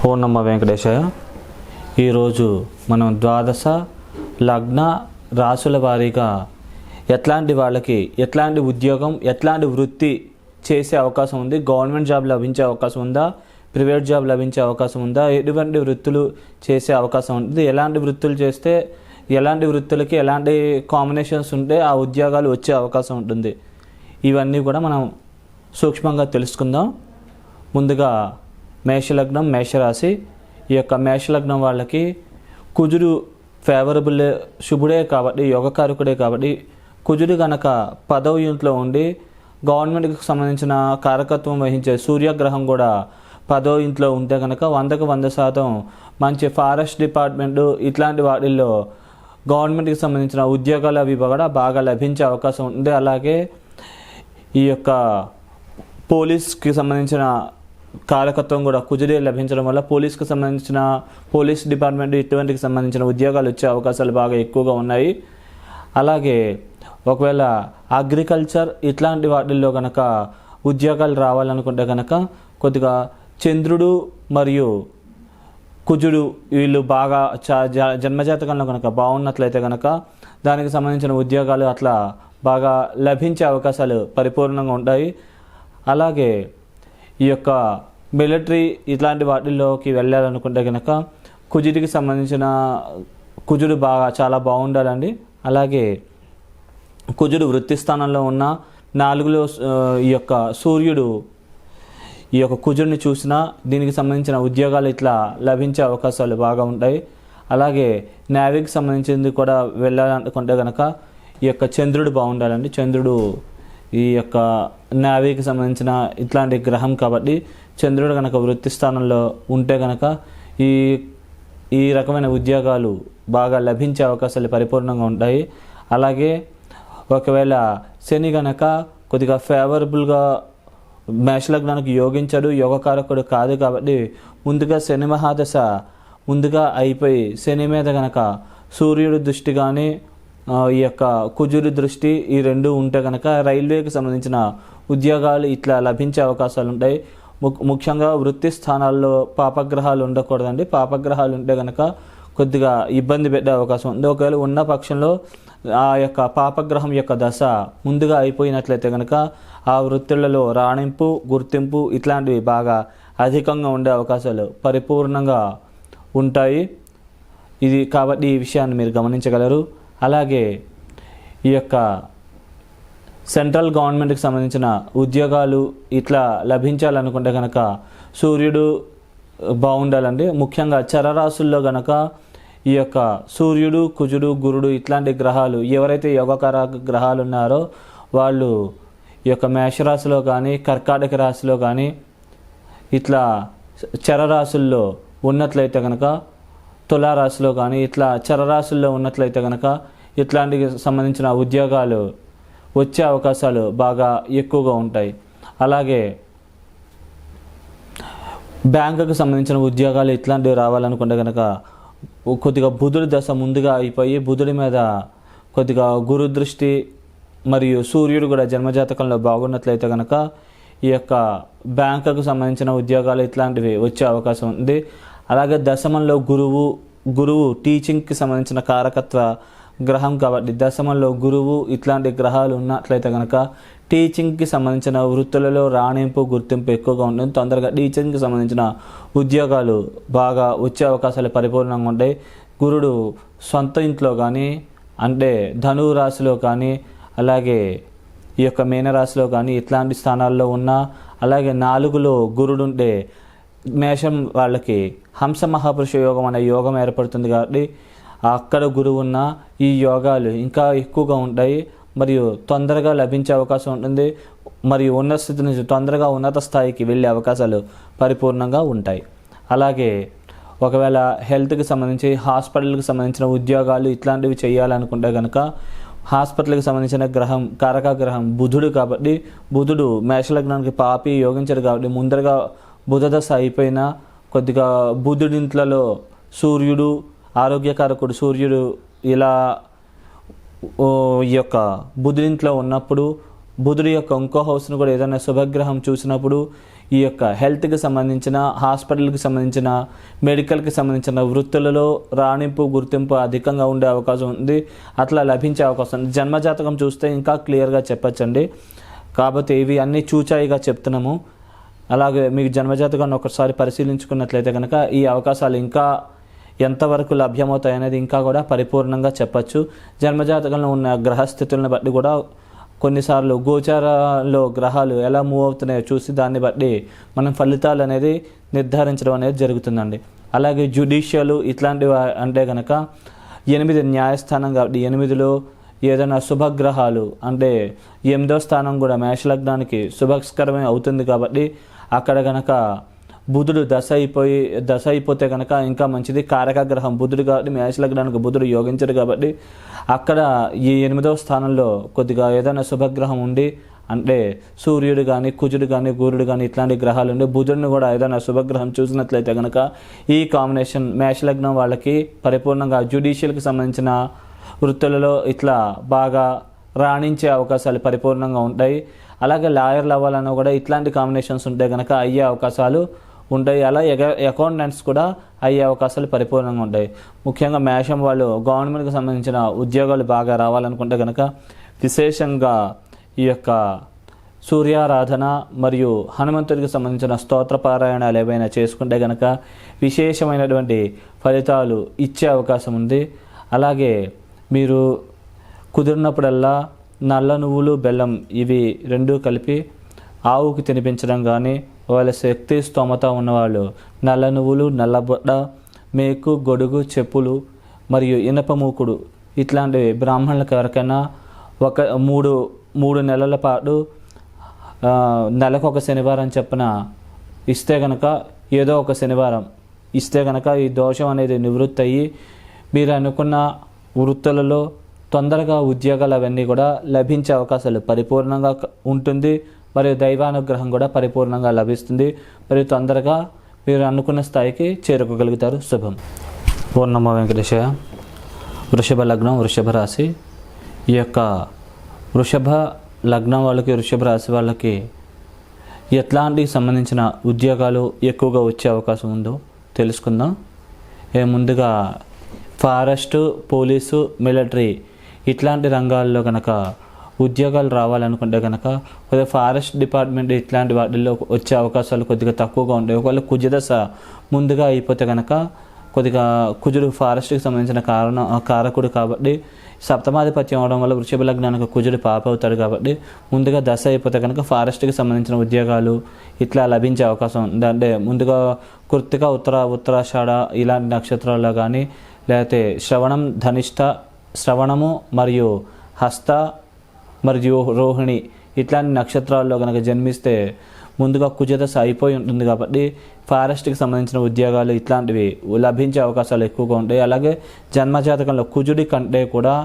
ఓం నమో వెంకటేశాయ. ఈరోజు మనం ద్వాదశ లగ్న రాసుల వారీగా ఎట్లాంటి వాళ్ళకి ఎట్లాంటి ఉద్యోగం ఎట్లాంటి వృత్తి చేసే అవకాశం ఉంది, గవర్నమెంట్ జాబ్ లభించే అవకాశం ఉందా, ప్రైవేట్ జాబ్ లభించే అవకాశం ఉందా, ఎటువంటి వృత్తులు చేసే అవకాశం ఉంటుంది, ఎలాంటి వృత్తులు చేస్తే ఎలాంటి వృత్తులకి ఎలాంటి కాంబినేషన్స్ ఉంటే ఆ ఉద్యోగాలు వచ్చే అవకాశం ఉంటుంది, ఇవన్నీ కూడా మనం సూక్ష్మంగా తెలుసుకుందాం. ముందుగా మేషలగ్నం మేషరాశి. ఈ యొక్క మేషలగ్నం వాళ్ళకి కుజుడు ఫేవరబుల్ శుభుడే కాబట్టి, యోగకారకుడే కాబట్టి కుజుడు కనుక 10వ ఇంట్లో ఉండి గవర్నమెంట్కి సంబంధించిన కారకత్వం వహించే సూర్యగ్రహం కూడా 10వ ఇంట్లో ఉంటే కనుక 100కు 100% మంచి ఫారెస్ట్ డిపార్ట్మెంటు ఇట్లాంటి వాటిల్లో గవర్నమెంట్కి సంబంధించిన ఉద్యోగాలు అవి కూడా బాగా లభించే అవకాశం ఉంది. అలాగే ఈ యొక్క పోలీస్కి సంబంధించిన కారకత్వం కూడా కుజుడే లభించడం వల్ల పోలీస్కి సంబంధించిన పోలీస్ డిపార్ట్మెంట్ ఇటువంటికి సంబంధించిన ఉద్యోగాలు వచ్చే అవకాశాలు బాగా ఎక్కువగా ఉన్నాయి. అలాగే ఒకవేళ అగ్రికల్చర్ ఇట్లాంటి వాటిల్లో కనుక ఉద్యోగాలు రావాలనుకుంటే కనుక కొద్దిగా చంద్రుడు మరియు కుజుడు వీళ్ళు బాగా జన్మజాతకంలో కనుక బాగున్నట్లయితే కనుక దానికి సంబంధించిన ఉద్యోగాలు అట్లా బాగా లభించే అవకాశాలు పరిపూర్ణంగా ఉంటాయి. అలాగే ఈ యొక్క మిలిటరీ ఇట్లాంటి వాటిల్లోకి వెళ్ళాలనుకుంటే కనుక కుజుడికి సంబంధించిన కుజుడు చాలా బాగుండాలండి. అలాగే కుజుడు వృత్తి స్థానంలో ఉన్న 4లో ఈ యొక్క సూర్యుడు ఈ యొక్క కుజుడిని చూసినా దీనికి సంబంధించిన ఉద్యోగాలు ఇట్లా లభించే అవకాశాలు బాగా ఉంటాయి. అలాగే నేవీకి సంబంధించింది కూడా వెళ్ళాలనుకుంటే కనుక ఈ యొక్క చంద్రుడు బాగుండాలండి. చంద్రుడు ఈ యొక్క నేవీకి సంబంధించిన ఇట్లాంటి గ్రహం కాబట్టి చంద్రుడు కనుక వృత్తి స్థానంలో ఉంటే కనుక ఈ రకమైన ఉద్యోగాలు బాగా లభించే అవకాశాలు పరిపూర్ణంగా ఉంటాయి. అలాగే ఒకవేళ శని కనుక కొద్దిగా ఫేవరబుల్గా మేషలగ్నానికి యోగించడు, యోగకారకుడు కాదు కాబట్టి ముందుగా శని మహాదశ ముందుగా అయిపోయి శని మీద కనుక సూర్యుడి దృష్టి కానీ ఈ యొక్క కుజుడి దృష్టి ఈ రెండు ఉంటే కనుక రైల్వేకి సంబంధించిన ఉద్యోగాలు ఇట్లా లభించే అవకాశాలు ఉంటాయి. ముఖ్యంగా వృత్తి స్థానాల్లో పాపగ్రహాలు ఉండకూడదండి. పాపగ్రహాలు ఉంటే కనుక కొద్దిగా ఇబ్బంది పెట్టే అవకాశం ఉంది. ఒకవేళ ఉన్న పక్షంలో ఆ యొక్క పాపగ్రహం యొక్క దశ ముందుగా అయిపోయినట్లయితే కనుక ఆ వృత్తులలో రాణింపు గుర్తింపు ఇట్లాంటివి బాగా అధికంగా ఉండే అవకాశాలు పరిపూర్ణంగా ఉంటాయి. ఇది కాబట్టి ఈ విషయాన్ని మీరు గమనించగలరు. అలాగే ఈ యొక్క సెంట్రల్ గవర్నమెంట్కి సంబంధించిన ఉద్యోగాలు ఇట్లా లభించాలనుకుంటే కనుక సూర్యుడు బాగుండాలండి. ముఖ్యంగా చరరాశుల్లో కనుక ఈ యొక్క సూర్యుడు కుజుడు గురుడు ఇట్లాంటి గ్రహాలు ఎవరైతే యోగకార గ్రహాలు ఉన్నారో వాళ్ళు ఈ యొక్క మేషరాశిలో కానీ కర్కాటక రాశిలో కానీ ఇట్లా చరరాశుల్లో ఉన్నట్లయితే కనుక తులారాశిలో కానీ ఇట్లా చరరాశుల్లో ఉన్నట్లయితే కనుక ఇట్లాంటికి సంబంధించిన ఉద్యోగాలు వచ్చే అవకాశాలు బాగా ఎక్కువగా ఉంటాయి. అలాగే బ్యాంకుకు సంబంధించిన ఉద్యోగాలు ఇట్లాంటివి రావాలనుకుంటే కనుక కొద్దిగా బుధుడి దశ ముందుగా అయిపోయి బుధుడి మీద కొద్దిగా గురు దృష్టి మరియు సూర్యుడు కూడా జన్మజాతకంలో బాగున్నట్లయితే కనుక ఈ యొక్క బ్యాంకుకు సంబంధించిన ఉద్యోగాలు ఇట్లాంటివి వచ్చే అవకాశం ఉంది. అలాగే దశమంలో గురువు టీచింగ్కి సంబంధించిన కారకత్వ గ్రహం కాబట్టి దశమంలో గురువు ఇట్లాంటి గ్రహాలు ఉన్నట్లయితే కనుక టీచింగ్కి సంబంధించిన వృత్తులలో రాణింపు గుర్తింపు ఎక్కువగా ఉంటుంది. తొందరగా టీచింగ్కి సంబంధించిన ఉద్యోగాలు బాగా వచ్చే అవకాశాలు పరిపూర్ణంగా ఉంటాయి. గురుడు సొంత ఇంట్లో కానీ అంటే ధనువు రాశిలో కానీ అలాగే ఈ యొక్క మీనరాశిలో కానీ ఇట్లాంటి స్థానాల్లో ఉన్నా అలాగే 4లో గురుడు ఉంటే మేషం వాళ్ళకి హంస మహాపురుష యోగం అనే యోగం ఏర్పడుతుంది కాబట్టి అక్కడ గురువు ఉన్న ఈ యోగాలు ఇంకా ఎక్కువగా ఉంటాయి మరియు తొందరగా లభించే అవకాశం ఉంటుంది. మరియు ఉన్నత స్థితి నుంచి తొందరగా ఉన్నత స్థాయికి వెళ్ళే అవకాశాలు పరిపూర్ణంగా ఉంటాయి. అలాగే ఒకవేళ హెల్త్కి సంబంధించి హాస్పిటల్కి సంబంధించిన ఉద్యోగాలు ఇట్లాంటివి చేయాలనుకుంటే కనుక హాస్పిటల్కి సంబంధించిన గ్రహం కారక గ్రహం బుధుడు కాబట్టి బుధుడు మేషలగ్నానికి పాపి యోగించాడు కాబట్టి ముందరగా బుధదశ అయిపోయినా కొద్దిగా బుధుడింట్లలో సూర్యుడు ఆరోగ్యకారకుడు సూర్యుడు ఇలా ఈ యొక్క బుధుడింట్లో ఉన్నప్పుడు బుధుడి యొక్క ఇంకో హౌస్ను కూడా ఏదైనా శుభగ్రహం చూసినప్పుడు ఈ యొక్క హెల్త్కి సంబంధించిన, హాస్పిటల్కి సంబంధించిన, మెడికల్కి సంబంధించిన వృత్తులలో రాణింపు, గుర్తింపు అధికంగా ఉండే అవకాశం ఉంది. అట్లా లభించే అవకాశం ఉంది. జన్మజాతకం చూస్తే ఇంకా క్లియర్గా చెప్పచ్చండి. కాబట్టి ఇవి అన్నీ చూచాయిగా చెప్తున్నాము. అలాగే మీకు జన్మజాతకాన్ని ఒకసారి పరిశీలించుకున్నట్లయితే కనుక ఈ అవకాశాలు ఇంకా ఎంతవరకు లభ్యమవుతాయి అనేది ఇంకా కూడా పరిపూర్ణంగా చెప్పచ్చు. జన్మజాతకంలో ఉన్న గ్రహస్థితులను బట్టి కూడా కొన్నిసార్లు గోచారాల్లో గ్రహాలు ఎలా మూవ్ అవుతున్నాయో చూసి దాన్ని బట్టి మనం ఫలితాలు అనేది నిర్ధారించడం అనేది జరుగుతుందండి. అలాగే జ్యుడిషియల్ ఇట్లాంటివి అంటే కనుక 8 న్యాయస్థానం కాబట్టి 8లో ఏదైనా శుభగ్రహాలు అంటే 8వ స్థానం కూడా మేషలగ్నానికి శుభస్కరమే అవుతుంది కాబట్టి అక్కడ కనుక బుధుడు దశ అయిపోతే కనుక ఇంకా మంచిది. కారక గ్రహం బుధుడు కాబట్టి మేషలగ్నానికి బుధుడు యోగించడు కాబట్టి అక్కడ ఈ 8వ స్థానంలో కొద్దిగా ఏదైనా శుభగ్రహం ఉండి అంటే సూర్యుడు కానీ, కుజుడు కానీ, గురుడు కానీ ఇట్లాంటి గ్రహాలు ఉండి బుధుడిని కూడా ఏదైనా శుభగ్రహం చూసినట్లయితే కనుక ఈ కాంబినేషన్ మేషలగ్నం వాళ్ళకి పరిపూర్ణంగా జ్యుడిషియల్కి సంబంధించిన వృత్తులలో ఇట్లా బాగా రాణించే అవకాశాలు పరిపూర్ణంగా ఉంటాయి. అలాగే లాయర్లు అవ్వాలన్నా కూడా ఇట్లాంటి కాంబినేషన్స్ ఉంటే కనుక అయ్యే అవకాశాలు ఉంటాయి. అలా అకౌంటెంట్స్ కూడా అయ్యే అవకాశాలు పరిపూర్ణంగా ఉంటాయి. ముఖ్యంగా మేషం వాళ్ళు గవర్నమెంట్కి సంబంధించిన ఉద్యోగాలు బాగా రావాలనుకుంటే కనుక విశేషంగా ఈ యొక్క సూర్యారాధన మరియు హనుమంతుడికి సంబంధించిన స్తోత్రపారాయణాలు ఏవైనా చేసుకుంటే కనుక విశేషమైనటువంటి ఫలితాలు ఇచ్చే అవకాశం ఉంది. అలాగే మీరు కుదిరినప్పుడల్లా నల్ల నువ్వులు, బెల్లం ఇవి 2 కలిపి ఆవుకి తినిపించడం కానీ, వాళ్ళ శక్తి స్తోమత ఉన్నవాళ్ళు నల్ల నువ్వులు, నల్లబొడ్డ, మేకు, గొడుగు, చెప్పులు మరియు ఇనప మూకుడు ఇట్లాంటివి బ్రాహ్మణులకు ఎవరికైనా ఒక 3 నెలల పాటు నెలకు ఒక శనివారం చెప్పిన ఇస్తే కనుక ఏదో ఒక శనివారం ఇస్తే కనుక ఈ దోషం అనేది నివృత్తి అయ్యి మీరు అనుకున్న వృత్తులలో తొందరగా ఉద్యోగాలు అవన్నీ కూడా లభించే అవకాశాలు పరిపూర్ణంగా ఉంటుంది. మరియు దైవానుగ్రహం కూడా పరిపూర్ణంగా లభిస్తుంది. మరియు తొందరగా మీరు అనుకున్న స్థాయికి చేరుకోగలుగుతారు. శుభం. ఓం నమో వెంకటేశాయ. వృషభ లగ్నం, వృషభ రాశి. ఈ యొక్క వృషభ లగ్నం వాళ్ళకి, వృషభ రాశి వాళ్ళకి ఎట్లాంటి సంబంధించిన ఉద్యోగాలు ఎక్కువగా వచ్చే అవకాశం ఉందో తెలుసుకుందాం. ముందుగా ఫారెస్ట్, పోలీసు, మిలిటరీ ఇట్లాంటి రంగాల్లో కనుక ఉద్యోగాలు రావాలనుకుంటే కనుక కొద్దిగా ఫారెస్ట్ డిపార్ట్మెంట్ ఇట్లాంటి వాటిల్లో వచ్చే అవకాశాలు కొద్దిగా తక్కువగా ఉంటాయి. ఒకవేళ కుజదశ ముందుగా అయిపోతే కనుక కొద్దిగా కుజుడు ఫారెస్ట్కి సంబంధించిన కారకుడు కాబట్టి సప్తమాధిపత్యం అవడం వల్ల వృషభ లగ్నానికి కుజుడు పాప అవుతాడు కాబట్టి ముందుగా దశ అయిపోతే కనుక ఫారెస్ట్కి సంబంధించిన ఉద్యోగాలు ఇట్లా లభించే అవకాశం ఉంది. అంటే ముందుగా కృత్తిక, ఉత్తరాషాఢ ఇలాంటి నక్షత్రాల్లో కానీ, లేకపోతే శ్రవణం, ధనిష్ట, శ్రవణము మరియు హస్త మరియు రోహిణి ఇట్లాంటి నక్షత్రాల్లో కనుక జన్మిస్తే ముందుగా కుజదశ అయిపోయి ఉంటుంది కాబట్టి ఫారెస్ట్కి సంబంధించిన ఉద్యోగాలు ఇట్లాంటివి లభించే అవకాశాలు ఎక్కువగా ఉంటాయి. అలాగే జన్మజాతకంలో కుజుడి కంటే కూడా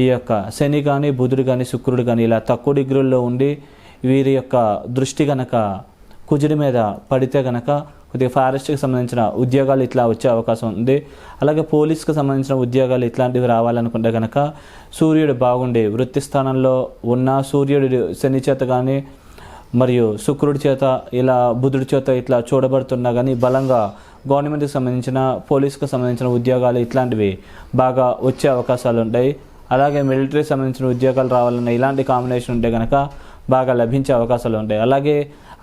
ఈ యొక్క శని కానీ, బుధుడు కానీ, శుక్రుడు కానీ ఇలా తక్కువ డిగ్రీల్లో ఉండి వీరి యొక్క దృష్టి కనుక కుజుడి మీద పడితే కనుక కొద్దిగా ఫారెస్ట్కి సంబంధించిన ఉద్యోగాలు ఇట్లా వచ్చే అవకాశం ఉంది. అలాగే పోలీస్కి సంబంధించిన ఉద్యోగాలు ఇట్లాంటివి రావాలనుకుంటే కనుక సూర్యుడు బాగుండి వృత్తి స్థానంలో ఉన్న సూర్యుడు శని చేత కానీ మరియు శుక్రుడి చేత ఇలా బుధుడి చేత ఇట్లా చూడబడుతున్నా కానీ బలంగా గవర్నమెంట్కి సంబంధించిన, పోలీస్కి సంబంధించిన ఉద్యోగాలు ఇట్లాంటివి బాగా వచ్చే అవకాశాలు ఉంటాయి. అలాగే మిలిటరీకి సంబంధించిన ఉద్యోగాలు రావాలన్న ఇలాంటి కాంబినేషన్ ఉంటే కనుక బాగా లభించే అవకాశాలు ఉంటాయి. అలాగే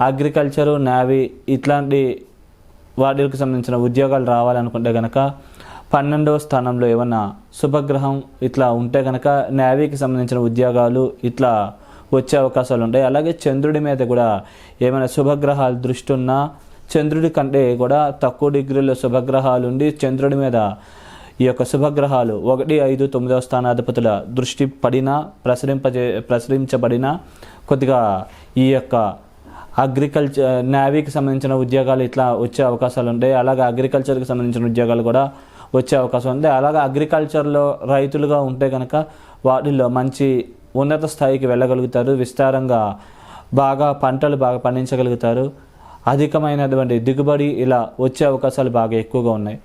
అగ్రికల్చరు, నేవీ ఇట్లాంటి వాటికి సంబంధించిన ఉద్యోగాలు రావాలనుకుంటే కనుక 12వ స్థానంలో ఏమన్నా శుభగ్రహం ఇట్లా ఉంటే కనుక నేవీకి సంబంధించిన ఉద్యోగాలు ఇట్లా వచ్చే అవకాశాలు ఉంటాయి. అలాగే చంద్రుడి మీద కూడా ఏమైనా శుభగ్రహాలు దృష్టి ఉన్నా చంద్రుడి కంటే కూడా తక్కువ డిగ్రీలో శుభగ్రహాలు ఉండి చంద్రుడి మీద ఈ యొక్క శుభగ్రహాలు 1, 5, 9వ స్థానాధిపతుల దృష్టి పడినా ప్రసరించబడినా కొద్దిగా ఈ యొక్క నేవీకి సంబంధించిన ఉద్యోగాలు ఇట్లా వచ్చే అవకాశాలు ఉంటాయి. అలాగే అగ్రికల్చర్కి సంబంధించిన ఉద్యోగాలు కూడా వచ్చే అవకాశం ఉంది. అలాగే అగ్రికల్చర్లో రైతులుగా ఉంటే కనుక వాటిల్లో మంచి ఉన్నత స్థాయికి వెళ్ళగలుగుతారు. విస్తారంగా పంటలు బాగా పండించగలుగుతారు. అధికమైనటువంటి దిగుబడి ఇలా వచ్చే అవకాశాలు బాగా ఎక్కువగా ఉన్నాయి.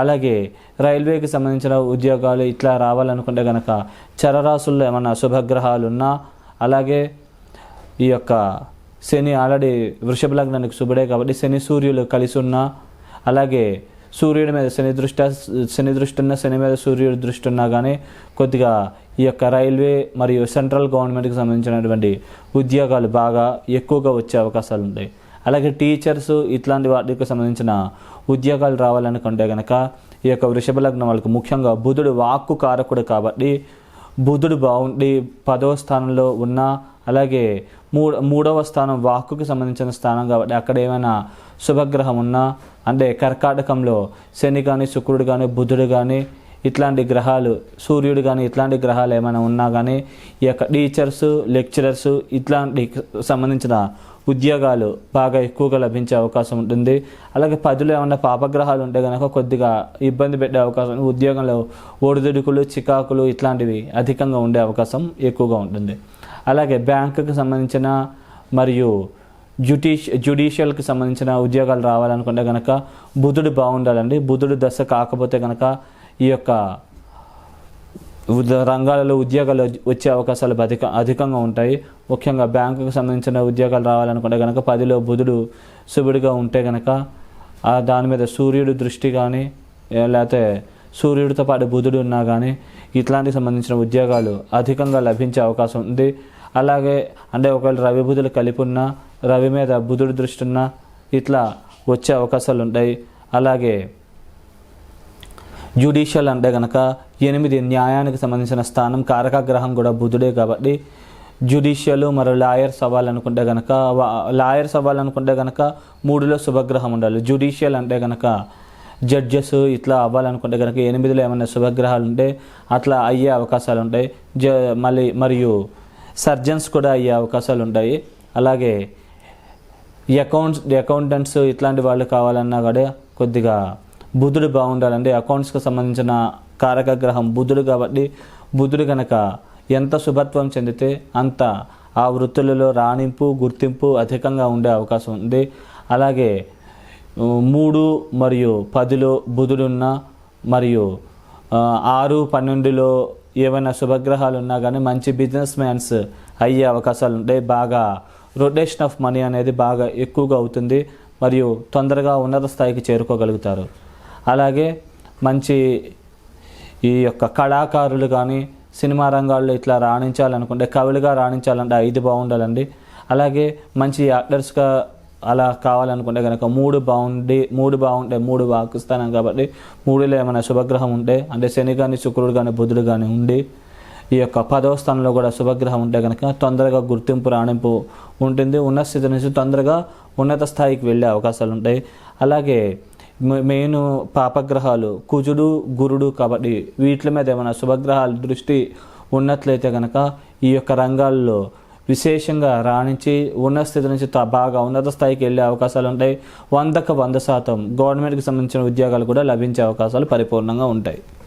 అలాగే రైల్వేకి సంబంధించిన ఉద్యోగాలు ఇట్లా రావాలనుకుంటే కనుక చరరాశుల్లో ఏమన్నా శుభగ్రహాలు ఉన్నా, అలాగే ఈ యొక్క శని ఆల్రెడీ వృషభ లగ్నానికి శుభుడే కాబట్టి శని సూర్యులు కలిసి ఉన్నా, అలాగే సూర్యుడి మీద శని దృష్టి ఉన్న, శని మీద సూర్యుడి దృష్టి ఉన్నా కానీ కొద్దిగా ఈ యొక్క రైల్వే మరియు సెంట్రల్ గవర్నమెంట్కి సంబంధించినటువంటి ఉద్యోగాలు బాగా ఎక్కువగా వచ్చే అవకాశాలు ఉంటాయి. అలాగే టీచర్స్ ఇట్లాంటి వాటికి సంబంధించిన ఉద్యోగాలు రావాలనుకుంటే కనుక ఈ యొక్క వృషభ లగ్నం వాళ్ళకి ముఖ్యంగా బుధుడు వాక్కు కారకుడు కాబట్టి బుధుడు బాగుండి 10వ స్థానంలో ఉన్న, అలాగే మూడవ స్థానం వాక్కుకి సంబంధించిన స్థానం కాబట్టి అక్కడ ఏమైనా శుభగ్రహం ఉన్నా, అంటే కర్కాటకంలో శని కానీ శుక్రుడు కానీ బుధుడు కానీ ఇట్లాంటి గ్రహాలు, సూర్యుడు కానీ ఇట్లాంటి గ్రహాలు ఏమైనా ఉన్నా కానీ ఈ యొక్క టీచర్స్, లెక్చరర్స్ ఇట్లాంటి సంబంధించిన ఉద్యోగాలు బాగా ఎక్కువగా లభించే అవకాశం ఉంటుంది. అలాగే 10లో ఏమన్నా పాపగ్రహాలు ఉంటే కనుక కొద్దిగా ఇబ్బంది పెట్టే అవకాశం, ఉద్యోగంలో ఒడిదుడుకులు, చికాకులు ఇట్లాంటివి అధికంగా ఉండే అవకాశం ఎక్కువగా ఉంటుంది. అలాగే బ్యాంకుకి సంబంధించిన మరియు జ్యుడిషియల్కి సంబంధించిన ఉద్యోగాలు రావాలనుకుంటే కనుక బుధుడు బాగుండాలండి. బుధుడు దశ కాకపోతే కనుక ఈ యొక్క రంగాలలో ఉద్యోగాలు వచ్చే అవకాశాలు అధికంగా ఉంటాయి. ముఖ్యంగా బ్యాంకుకు సంబంధించిన ఉద్యోగాలు రావాలనుకుంటే కనుక 10లో బుధుడు శుభుడిగా ఉంటే కనుక దాని మీద సూర్యుడు దృష్టి కానీ, లేకపోతే సూర్యుడితో పాటు బుధుడు ఉన్నా కానీ ఇట్లాంటికి సంబంధించిన ఉద్యోగాలు అధికంగా లభించే అవకాశం ఉంది. అలాగే అంటే ఒకవేళ రవి బుధులు కలిపి ఉన్నా, రవి మీద బుధుడు దృష్టి ఉన్నా ఇట్లా వచ్చే అవకాశాలు ఉంటాయి. అలాగే జ్యుడిషియల్ అంటే కనుక 8 న్యాయానికి సంబంధించిన స్థానం, కారక గ్రహం కూడా బుధుడే కాబట్టి జ్యుడిషియల్ మరియు లాయర్స్ అవ్వాలనుకుంటే కనుక 3లో శుభగ్రహం ఉండాలి. జ్యుడిషియల్ అంటే కనుక జడ్జెస్ ఇట్లా అవ్వాలనుకుంటే కనుక 8లో ఏమైనా శుభగ్రహాలు ఉంటే అట్లా అయ్యే అవకాశాలు ఉంటాయి. మరియు సర్జన్స్ కూడా అయ్యే అవకాశాలు ఉంటాయి. అలాగే అకౌంటెంట్స్ ఇట్లాంటి వాళ్ళు కావాలన్నా కూడా కొద్దిగా బుధుడు బాగుండాలండి. అకౌంట్స్కి సంబంధించిన కారక గ్రహం బుధుడు కాబట్టి బుధుడు కనుక ఎంత శుభత్వం చెందితే అంత ఆ వృత్తులలో రాణింపు, గుర్తింపు అధికంగా ఉండే అవకాశం ఉంది. అలాగే 3 మరియు 10లో బుధుడున్న, మరియు 6, 12లో ఏమైనా శుభగ్రహాలు ఉన్నా కానీ మంచి బిజినెస్ మ్యాన్స్ అయ్యే అవకాశాలు ఉంటాయి. బాగా రొటేషన్ ఆఫ్ మనీ అనేది బాగా ఎక్కువగా అవుతుంది మరియు తొందరగా ఉన్నత స్థాయికి చేరుకోగలుగుతారు. అలాగే మంచి ఈ యొక్క కళాకారులు కానీ సినిమా రంగాల్లో ఇట్లా రాణించాలనుకుంటే, కవులుగా రాణించాలంటే 5 బాగుండాలండి. అలాగే మంచి యాక్టర్స్గా అలా కావాలనుకుంటే కనుక 3 బాగుంటే 3 వాక్కు స్థానం కాబట్టి 3లో ఏమైనా శుభగ్రహం ఉంటే, అంటే శని కానీ శుక్రుడు కానీ బుధుడు కానీ ఉండి ఈ యొక్క 10వ స్థానంలో కూడా శుభగ్రహం ఉంటే కనుక తొందరగా గుర్తింపు, రాణింపు ఉంటుంది. ఉన్నత స్థితి నుంచి తొందరగా ఉన్నత స్థాయికి వెళ్ళే అవకాశాలు ఉంటాయి. అలాగే మెయిన్ పాపగ్రహాలు కుజుడు, గురుడు కాబట్టి వీటి మీద ఏమైనా శుభగ్రహాల దృష్టి ఉన్నట్లయితే కనుక ఈ యొక్క రంగాల్లో విశేషంగా రాణించి ఉన్నత స్థితి నుంచి బాగా ఉన్నత స్థాయికి వెళ్ళే అవకాశాలు ఉంటాయి. 100% గవర్నమెంట్కి సంబంధించిన ఉద్యోగాలు కూడా లభించే అవకాశాలు పరిపూర్ణంగా ఉంటాయి.